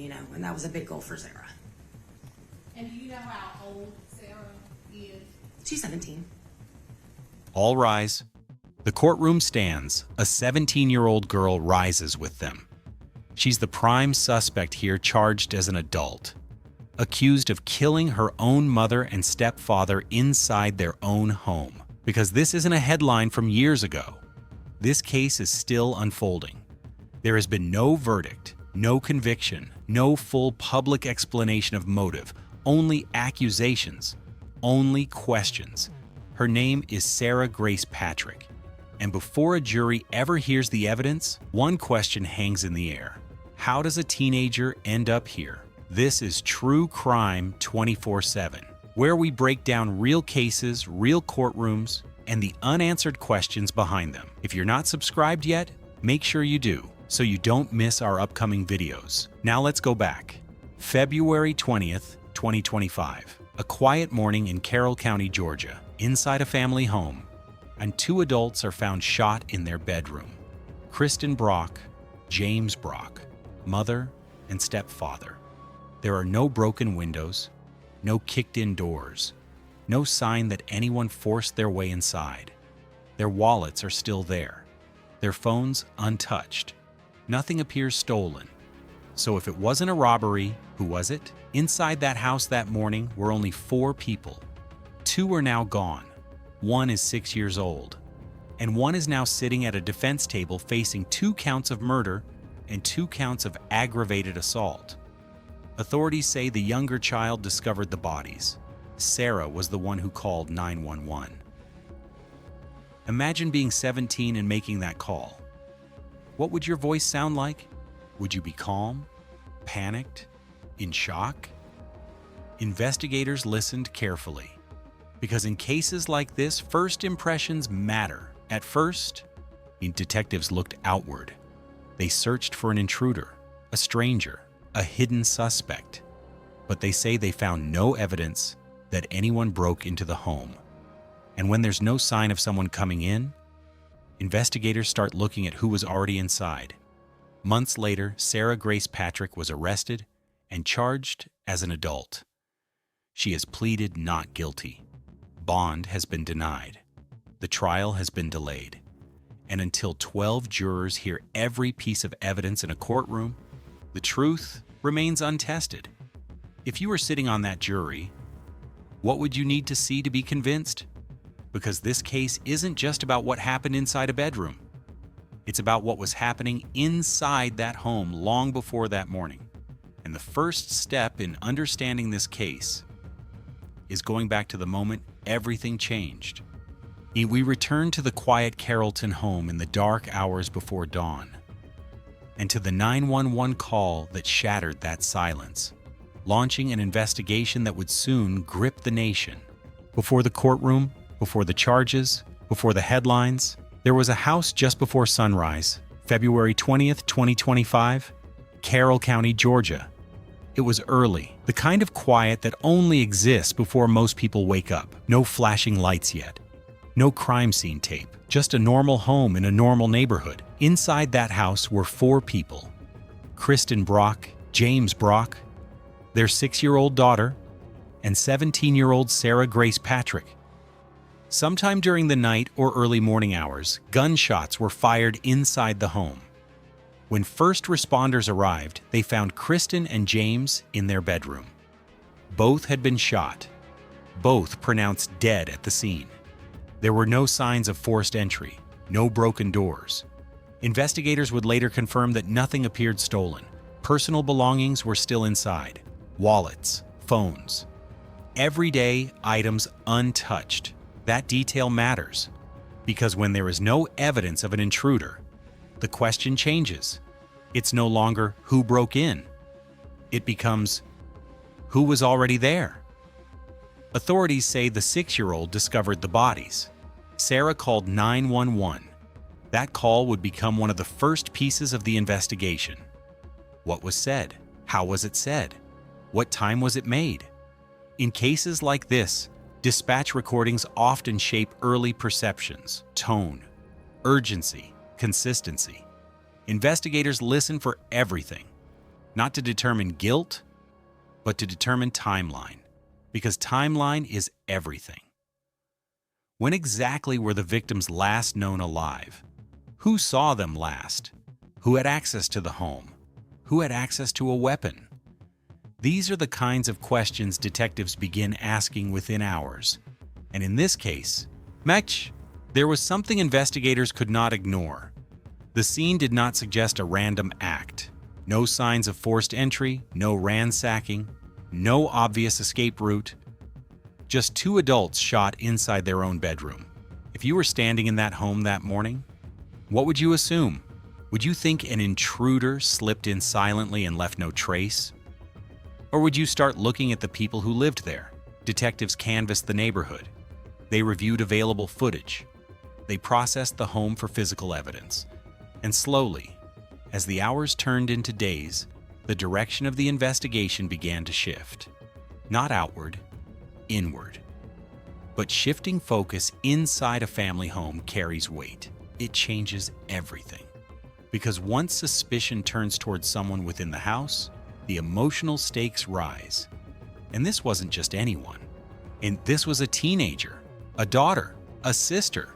and that was a big goal for Sarah. And do you know how old Sarah is? She's 17. All rise. The courtroom stands. A 17-year-old girl rises with them. She's the prime suspect here, charged as an adult, accused of killing her own mother and stepfather inside their own home. Because this isn't a headline from years ago. This case is still unfolding. There has been no verdict, no conviction, no full public explanation of motive, only accusations, only questions. Her name is Sarah Grace Patrick. And before a jury ever hears the evidence, one question hangs in the air. How does a teenager end up here? This is True Crime 24/7, where we break down real cases, real courtrooms, and the unanswered questions behind them. If you're not subscribed yet, make sure you do, so you don't miss our upcoming videos. Now let's go back. February 20th, 2025. A quiet morning in Carroll County, Georgia, inside a family home, and two adults are found shot in their bedroom. Kristen Brock, James Brock, mother and stepfather. There are no broken windows, no kicked-in doors, no sign that anyone forced their way inside. Their wallets are still there, their phones untouched. Nothing appears stolen. So if it wasn't a robbery, who was it? Inside that house that morning were only 4 people. 2 are now gone. 1 is 6 years old. And 1 is now sitting at a defense table facing 2 counts of murder and 2 counts of aggravated assault. Authorities say the younger child discovered the bodies. Sarah was the one who called 911. Imagine being 17 and making that call. What would your voice sound like? Would you be calm, panicked, in shock? Investigators listened carefully, because in cases like this, first impressions matter. At first, detectives looked outward. They searched for an intruder, a stranger, a hidden suspect, but they say they found no evidence that anyone broke into the home. And when there's no sign of someone coming in, investigators start looking at who was already inside. Months later, Sarah Grace Patrick was arrested and charged as an adult. She has pleaded not guilty. Bond has been denied. The trial has been delayed. And until 12 jurors hear every piece of evidence in a courtroom, the truth remains untested. If you were sitting on that jury, what would you need to see to be convinced? Because this case isn't just about what happened inside a bedroom. It's about what was happening inside that home long before that morning. And the first step in understanding this case is going back to the moment everything changed. We return to the quiet Carrollton home in the dark hours before dawn, and to the 911 call that shattered that silence, launching an investigation that would soon grip the nation. Before the courtroom, before the charges, before the headlines, there was a house just before sunrise, February 20th, 2025, Carroll County, Georgia. It was early, the kind of quiet that only exists before most people wake up. No flashing lights yet. No crime scene tape, just a normal home in a normal neighborhood. Inside that house were 4 people: Kristen Brock, James Brock, their 6-year-old daughter, and 17-year-old Sarah Grace Patrick. Sometime during the night or early morning hours, gunshots were fired inside the home. When first responders arrived, they found Kristen and James in their bedroom. Both had been shot, both pronounced dead at the scene. There were no signs of forced entry, no broken doors. Investigators would later confirm that nothing appeared stolen. Personal belongings were still inside: wallets, phones, everyday items untouched. That detail matters, because when there is no evidence of an intruder, the question changes. It's no longer who broke in. It becomes who was already there. Authorities say the 6-year-old discovered the bodies. Sarah called 911. That call would become one of the first pieces of the investigation. What was said? How was it said? What time was it made? In cases like this, dispatch recordings often shape early perceptions: tone, urgency, consistency. Investigators listen for everything. not to determine guilt, but to determine timeline, because timeline is everything. When exactly were the victims last known alive? Who saw them last? Who had access to the home? Who had access to a weapon? These are the kinds of questions detectives begin asking within hours. And in this case, there was something investigators could not ignore. The scene did not suggest a random act. No signs of forced entry, no ransacking, no obvious escape route. Just two adults shot inside their own bedroom. If you were standing in that home that morning, what would you assume? Would you think an intruder slipped in silently and left no trace? Or would you start looking at the people who lived there? Detectives canvassed the neighborhood. They reviewed available footage. They processed the home for physical evidence. And slowly, as the hours turned into days, the direction of the investigation began to shift. Not outward, inward. But shifting focus inside a family home carries weight. It changes everything. Because once suspicion turns towards someone within the house, the emotional stakes rise. And this wasn't just anyone. And this was a teenager, a daughter, a sister.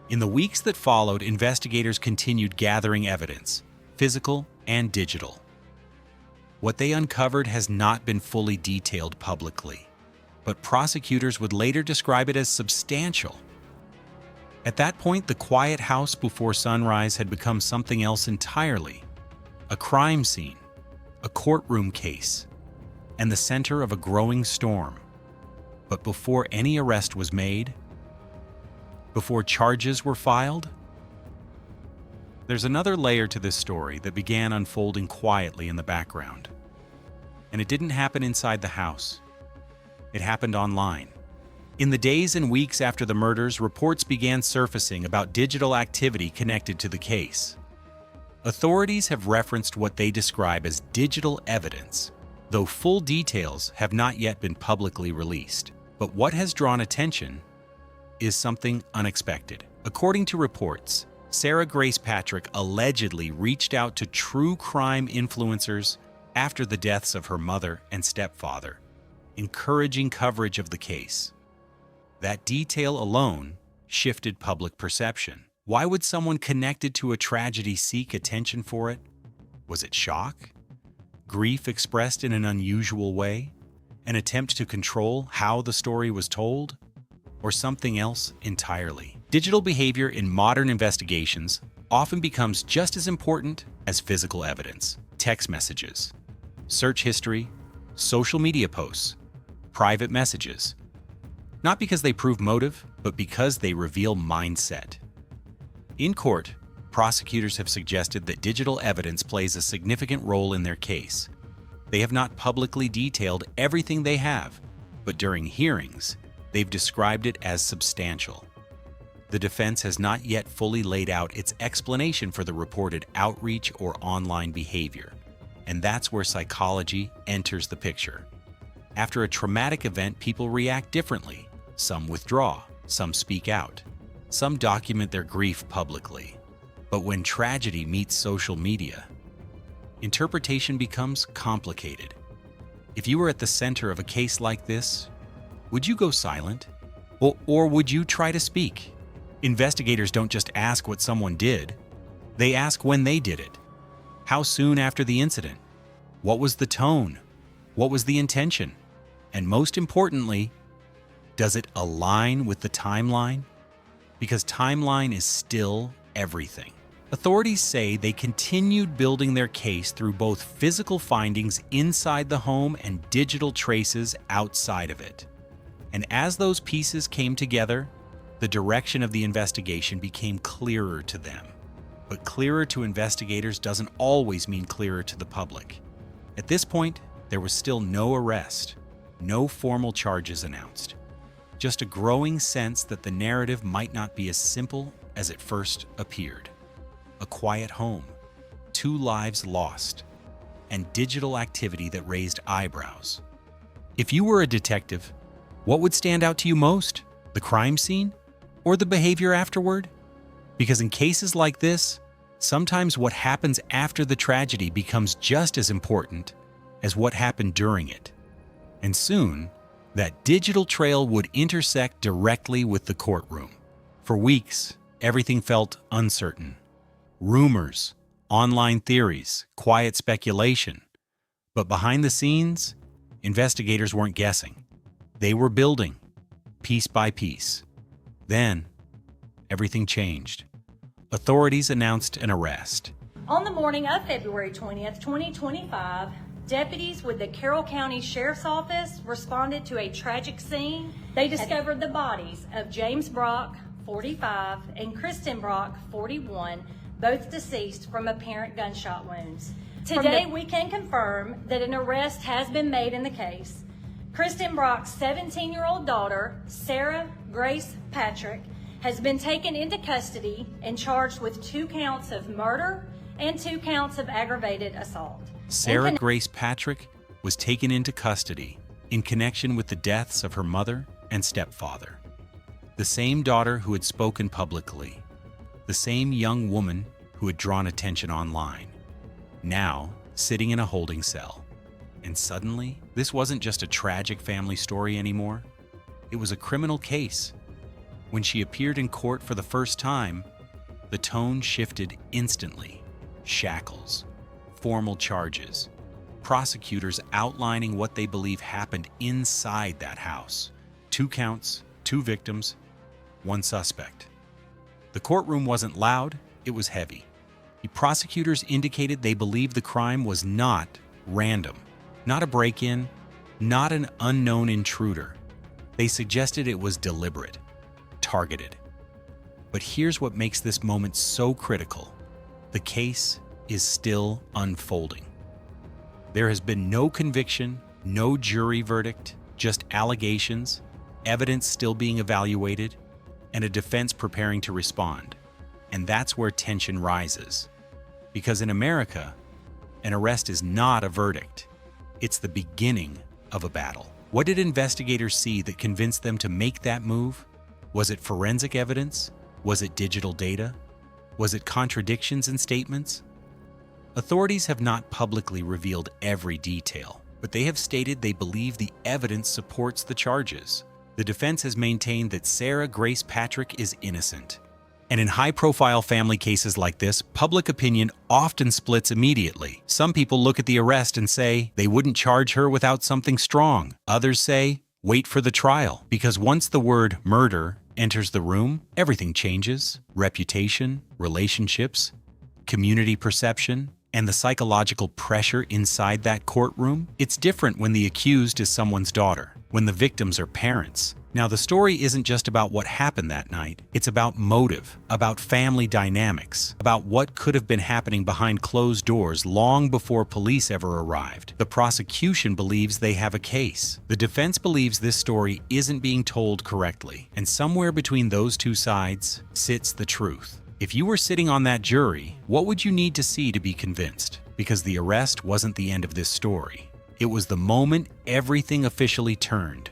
In the weeks that followed, investigators continued gathering evidence, physical and digital. What they uncovered has not been fully detailed publicly, but prosecutors would later describe it as substantial. At that point, the quiet house before sunrise had become something else entirely: a crime scene, a courtroom case, and the center of a growing storm. But before any arrest was made, before charges were filed, there's another layer to this story that began unfolding quietly in the background. And it didn't happen inside the house. It happened online. In the days and weeks after the murders, reports began surfacing about digital activity connected to the case. Authorities have referenced what they describe as digital evidence, though full details have not yet been publicly released. But what has drawn attention is something unexpected. According to reports, Sarah Grace Patrick allegedly reached out to true crime influencers after the deaths of her mother and stepfather, encouraging coverage of the case. That detail alone shifted public perception. Why would someone connected to a tragedy seek attention for it? Was it shock? Grief expressed in an unusual way? An attempt to control how the story was told? Or something else entirely? Digital behavior in modern investigations often becomes just as important as physical evidence. Text messages, search history, social media posts, private messages. Not because they prove motive, but because they reveal mindset. In court, prosecutors have suggested that digital evidence plays a significant role in their case. They have not publicly detailed everything they have, but during hearings, they've described it as substantial. The defense has not yet fully laid out its explanation for the reported outreach or online behavior, and that's where psychology enters the picture. After a traumatic event, people react differently. Some withdraw, some speak out, some document their grief publicly. But when tragedy meets social media, interpretation becomes complicated. If you were at the center of a case like this, would you go silent? Or would you try to speak? Investigators don't just ask what someone did, they ask when they did it. How soon after the incident? What was the tone? What was the intention? And most importantly, does it align with the timeline? Because timeline is still everything. Authorities say they continued building their case through both physical findings inside the home and digital traces outside of it. And as those pieces came together, the direction of the investigation became clearer to them. But clearer to investigators doesn't always mean clearer to the public. At this point, there was still no arrest, no formal charges announced. Just a growing sense that the narrative might not be as simple as it first appeared. A quiet home, 2 lives lost, and digital activity that raised eyebrows. If you were a detective, what would stand out to you most? The crime scene or the behavior afterward? Because in cases like this, Sometimes what happens after the tragedy becomes just as important as what happened during it. And soon, that digital trail would intersect directly with the courtroom. For weeks, everything felt uncertain. Rumors, online theories, quiet speculation. But behind the scenes, investigators weren't guessing. They were building, piece by piece. Then, everything changed. Authorities announced an arrest. On the morning of February 20th, 2025, deputies with the Carroll County Sheriff's Office responded to a tragic scene. They discovered the bodies of James Brock, 45, and Kristen Brock, 41, both deceased from apparent gunshot wounds. Today, we can confirm that an arrest has been made in the case. Kristen Brock's 17-year-old daughter, Sarah Grace Patrick, has been taken into custody and charged with 2 counts of murder and 2 counts of aggravated assault. Sarah Grace Patrick was taken into custody in connection with the deaths of her mother and stepfather. The same daughter who had spoken publicly, the same young woman who had drawn attention online, now sitting in a holding cell. And suddenly, this wasn't just a tragic family story anymore. It was a criminal case. When she appeared in court for the first time, the tone shifted instantly. Shackles, formal charges, prosecutors outlining what they believe happened inside that house. 2 counts, 2 victims, 1 suspect. The courtroom wasn't loud, it was heavy. The prosecutors indicated they believed the crime was not random, not a break-in, not an unknown intruder. They suggested it was deliberate, targeted. But here's what makes this moment so critical. The case is still unfolding. There has been no conviction, no jury verdict, just allegations, evidence still being evaluated, and a defense preparing to respond. And that's where tension rises. Because in America, an arrest is not a verdict. It's the beginning of a battle. What did investigators see that convinced them to make that move? Was it forensic evidence? Was it digital data? Was it contradictions in statements? Authorities have not publicly revealed every detail, but they have stated they believe the evidence supports the charges. The defense has maintained that Sarah Grace Patrick is innocent. And in high-profile family cases like this, public opinion often splits immediately. Some people look at the arrest and say they wouldn't charge her without something strong. Others say, wait for the trial, because once the word murder enters the room, everything changes. Reputation, relationships, community perception, and the psychological pressure inside that courtroom. It's different when the accused is someone's daughter, when the victims are parents. Now, the story isn't just about what happened that night. It's about motive, about family dynamics, about what could have been happening behind closed doors long before police ever arrived. The prosecution believes they have a case. The defense believes this story isn't being told correctly. And somewhere between those two sides sits the truth. If you were sitting on that jury, what would you need to see to be convinced? Because the arrest wasn't the end of this story. It was the moment everything officially turned.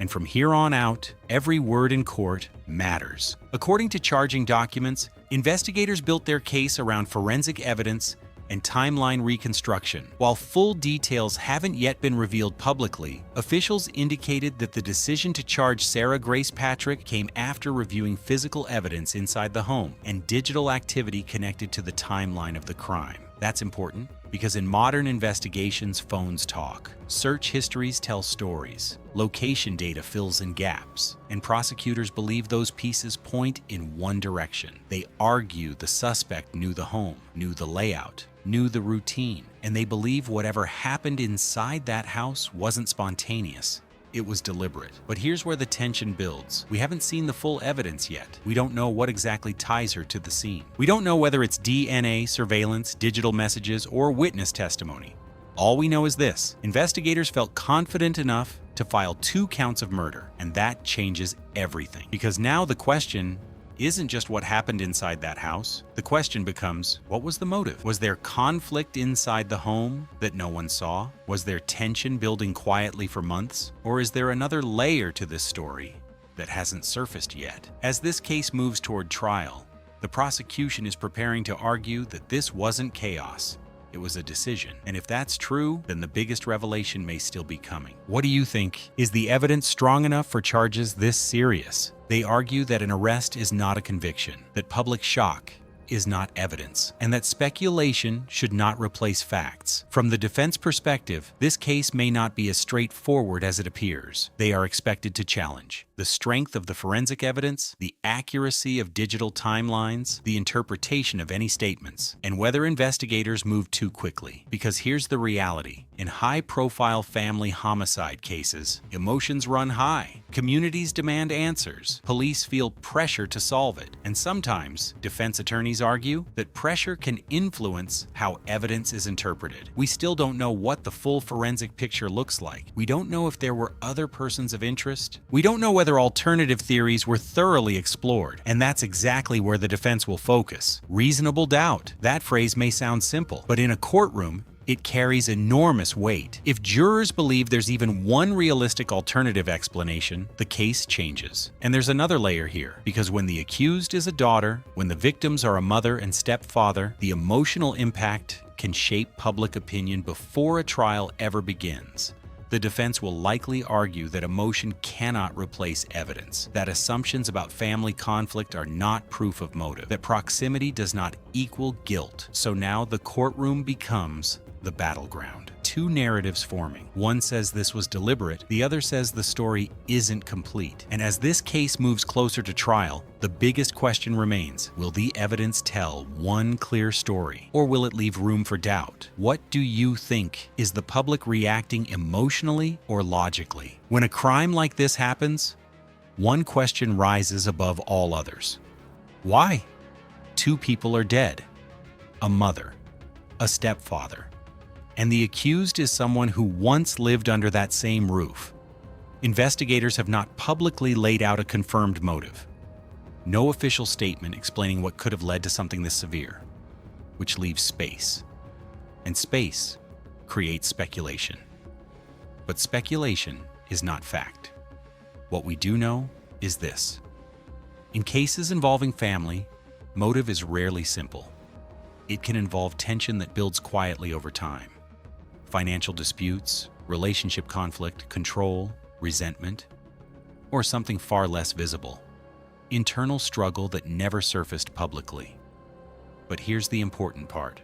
And from here on out, every word in court matters. According to charging documents, investigators built their case around forensic evidence and timeline reconstruction. While full details haven't yet been revealed publicly, officials indicated that the decision to charge Sarah Grace Patrick came after reviewing physical evidence inside the home and digital activity connected to the timeline of the crime. That's important because in modern investigations, phones talk. Search histories tell stories. Location data fills in gaps. And prosecutors believe those pieces point in one direction. They argue the suspect knew the home, knew the layout, knew the routine, and they believe whatever happened inside that house wasn't spontaneous. It was deliberate. But here's where the tension builds. We haven't seen the full evidence yet. We don't know what exactly ties her to the scene. We don't know whether it's DNA, surveillance, digital messages, or witness testimony. All we know is this: investigators felt confident enough to file 2 counts of murder, and that changes everything. Because now the question isn't just what happened inside that house. The question becomes, what was the motive? Was there conflict inside the home that no one saw? Was there tension building quietly for months? Or is there another layer to this story that hasn't surfaced yet? As this case moves toward trial, The prosecution is preparing to argue that this wasn't chaos. It was a decision. And if that's true, then the biggest revelation may still be coming. What do you think? Is the evidence strong enough for charges this serious? They argue that an arrest is not a conviction, that public shock is not evidence, and that speculation should not replace facts. From the defense perspective, this case may not be as straightforward as it appears. They are expected to challenge the strength of the forensic evidence, the accuracy of digital timelines, the interpretation of any statements, and whether investigators move too quickly. Because here's the reality. In high-profile family homicide cases, emotions run high. Communities demand answers. Police feel pressure to solve it. And sometimes, defense attorneys argue that pressure can influence how evidence is interpreted. We still don't know what the full forensic picture looks like. We don't know if there were other persons of interest. We don't know whether alternative theories were thoroughly explored. And that's exactly where the defense will focus. Reasonable doubt. That phrase may sound simple, but in a courtroom, it carries enormous weight. If jurors believe there's even one realistic alternative explanation, the case changes. And there's another layer here, because when the accused is a daughter, when the victims are a mother and stepfather, the emotional impact can shape public opinion before a trial ever begins. The defense will likely argue that emotion cannot replace evidence, that assumptions about family conflict are not proof of motive, that proximity does not equal guilt. So now the courtroom becomes the battleground. Two narratives forming. One says this was deliberate, the other says the story isn't complete. And as this case moves closer to trial, the biggest question remains, will the evidence tell one clear story, or will it leave room for doubt? What do you think? Is the public reacting emotionally or logically? When a crime like this happens, one question rises above all others. Why? Two people are dead. A mother, a stepfather, and the accused is someone who once lived under that same roof. Investigators have not publicly laid out a confirmed motive. No official statement explaining what could have led to something this severe, which leaves space. And space creates speculation. But speculation is not fact. What we do know is this. In cases involving family, motive is rarely simple. It can involve tension that builds quietly over time. Financial disputes, relationship conflict, control, resentment, or something far less visible. Internal struggle that never surfaced publicly. But here's the important part.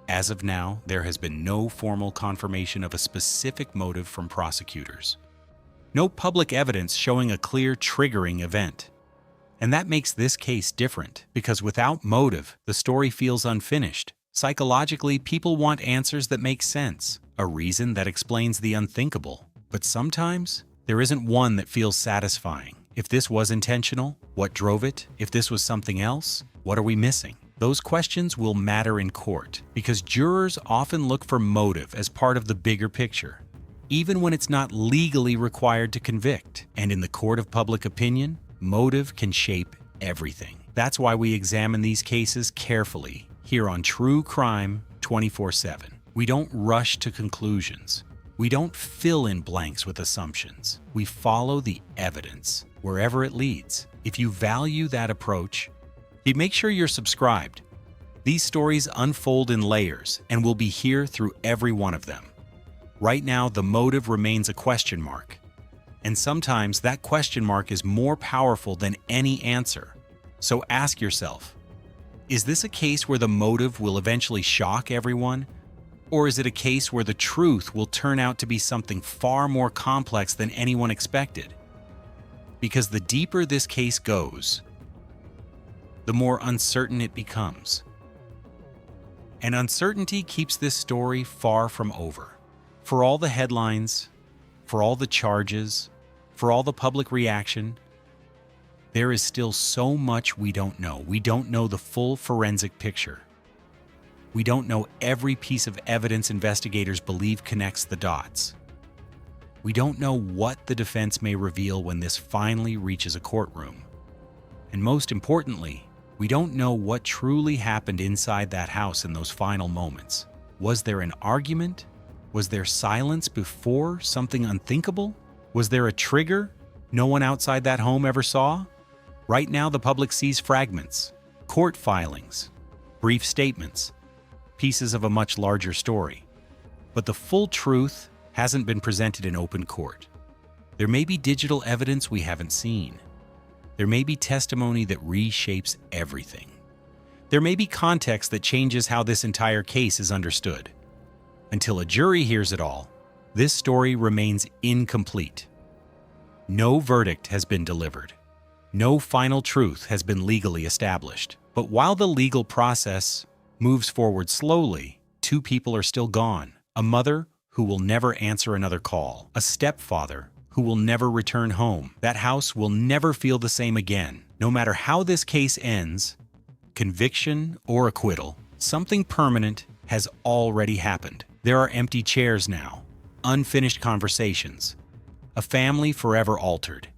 As of now, there has been no formal confirmation of a specific motive from prosecutors. No public evidence showing a clear triggering event. And that makes this case different, because without motive, the story feels unfinished. Psychologically, people want answers that make sense, a reason that explains the unthinkable. But sometimes, there isn't one that feels satisfying. If this was intentional, what drove it? If this was something else, what are we missing? Those questions will matter in court, because jurors often look for motive as part of the bigger picture, even when it's not legally required to convict. And in the court of public opinion, motive can shape everything. That's why we examine these cases carefully here on True Crime 24/7. We don't rush to conclusions. We don't fill in blanks with assumptions. We follow the evidence wherever it leads. If you value that approach, make sure you're subscribed. These stories unfold in layers and will be here through every one of them. Right now, the motive remains a question mark. And sometimes that question mark is more powerful than any answer. So ask yourself, is this a case where the motive will eventually shock everyone? Or is it a case where the truth will turn out to be something far more complex than anyone expected? Because the deeper this case goes, the more uncertain it becomes. And uncertainty keeps this story far from over. For all the headlines, for all the charges, for all the public reaction, there is still so much we don't know. We don't know the full forensic picture. We don't know every piece of evidence investigators believe connects the dots. We don't know what the defense may reveal when this finally reaches a courtroom. And most importantly, we don't know what truly happened inside that house in those final moments. Was there an argument? Was there silence before something unthinkable? Was there a trigger no one outside that home ever saw? Right now, the public sees fragments, court filings, brief statements, pieces of a much larger story. But the full truth hasn't been presented in open court. There may be digital evidence we haven't seen. There may be testimony that reshapes everything. There may be context that changes how this entire case is understood. Until a jury hears it all, this story remains incomplete. No verdict has been delivered. No final truth has been legally established. But while the legal process moves forward slowly, two people are still gone. A mother who will never answer another call. A stepfather who will never return home. That house will never feel the same again. No matter how this case ends, conviction or acquittal, something permanent has already happened. There are empty chairs now, unfinished conversations, a family forever altered.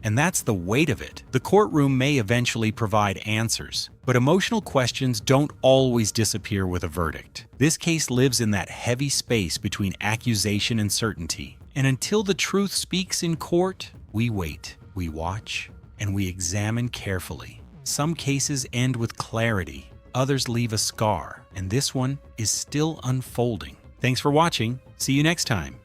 And that's the weight of it. The courtroom may eventually provide answers, but emotional questions don't always disappear with a verdict. This case lives in that heavy space between accusation and certainty. And until the truth speaks in court, we wait, we watch, and we examine carefully. Some cases end with clarity, others leave a scar, and this one is still unfolding. Thanks for watching. See you next time.